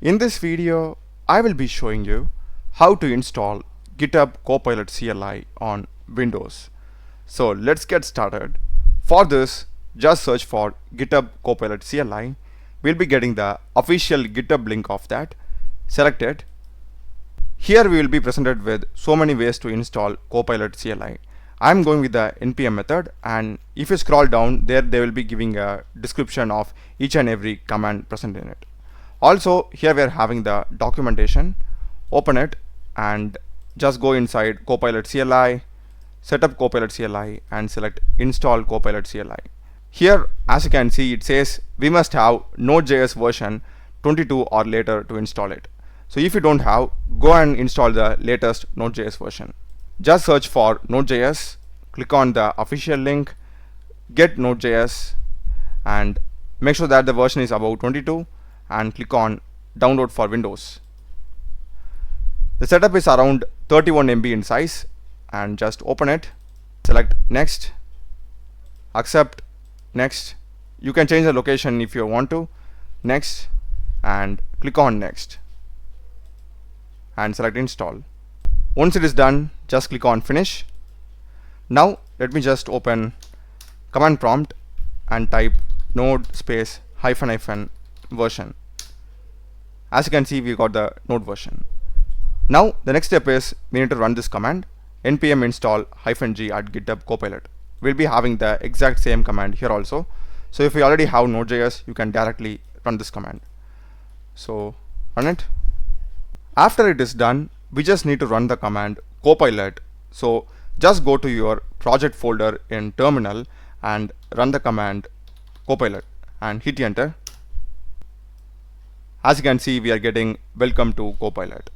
In this video, I will be showing you how to install GitHub Copilot CLI on Windows. So let's get started. For this, just search for GitHub Copilot CLI. We'll be getting the official GitHub link of that. Select it. Here we will be presented with so many ways to install Copilot CLI. I'm going with the npm method, and if you scroll down there, they will be giving a description of each and every command present in it. Also, here we are having the documentation. Open it and just go inside Copilot CLI, set up Copilot CLI and select install Copilot CLI. Here, as you can see, it says we must have Node.js version 22 or later to install it. So if you don't have, go and install the latest Node.js version. Just search for Node.js, click on the official link, get Node.js, and make sure that the version is above 22 and click on download for Windows. The setup is around 31 MB in size, and just open it, select next, accept, next. You can change the location if you want to, next, and click on next and select install. Once it is done, just click on finish. Now let me just open command prompt and type node space hyphen hyphen version. As you can see, we got the node version. Now the next step is we need to run this command npm install -g at GitHub Copilot. We'll be having the exact same command here also. So if you already have Node.js, you can directly run this command. So run it. After it is done, we just need to run the command Copilot. So just go to your project folder in terminal and run the command Copilot and hit enter. As you can see, we are getting welcome to Copilot.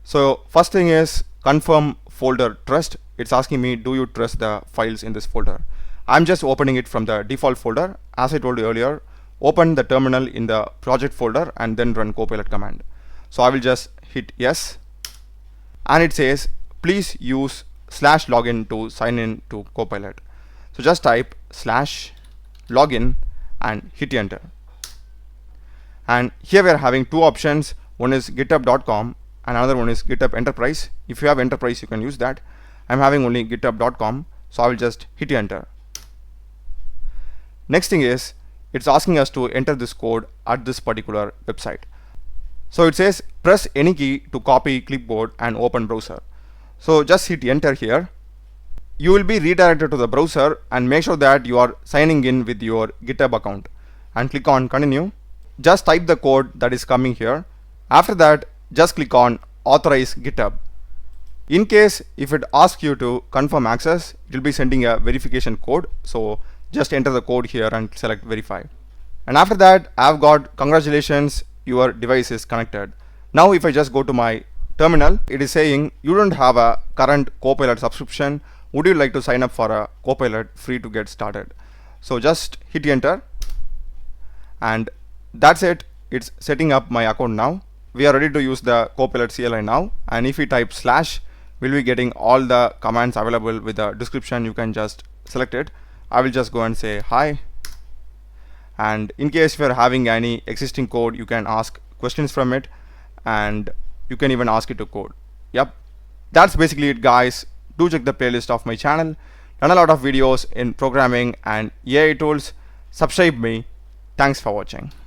So first thing is confirm folder trust. It's asking me, do you trust the files in this folder? I'm just opening it from the default folder. As I told you earlier, open the terminal in the project folder and then run Copilot command. So I will just hit yes, and it says please use /login to sign in to Copilot. So just type /login and hit enter. And here we are having two options. One is github.com and another one is GitHub Enterprise. If you have Enterprise, you can use that. I'm having only github.com, so I will just hit enter. Next thing is, it's asking us to enter this code at this particular website. So it says press any key to copy clipboard and open browser. So just hit enter here. You will be redirected to the browser, and make sure that you are signing in with your GitHub account and click on continue. Just type the code that is coming here. After that, just click on authorize GitHub. In case if it asks you to confirm access, it will be sending a verification code. So just enter the code here and select verify. And after that, I've got congratulations, your device is connected. Now if I just go to my terminal, it is saying you don't have a current Copilot subscription. Would you like to sign up for a Copilot free to get started? So just hit enter, and that's it. It's setting up my account now. We are ready to use the Copilot CLI now, and if we type /, we'll be getting all the commands available with the description. You can just select it. I will just go and say hi, and in case if you're having any existing code, you can ask questions from it, and you can even ask it to code. Yep, that's basically it, guys. Do check the playlist of my channel. Done a lot of videos in programming and AI tools. Subscribe me. Thanks for watching.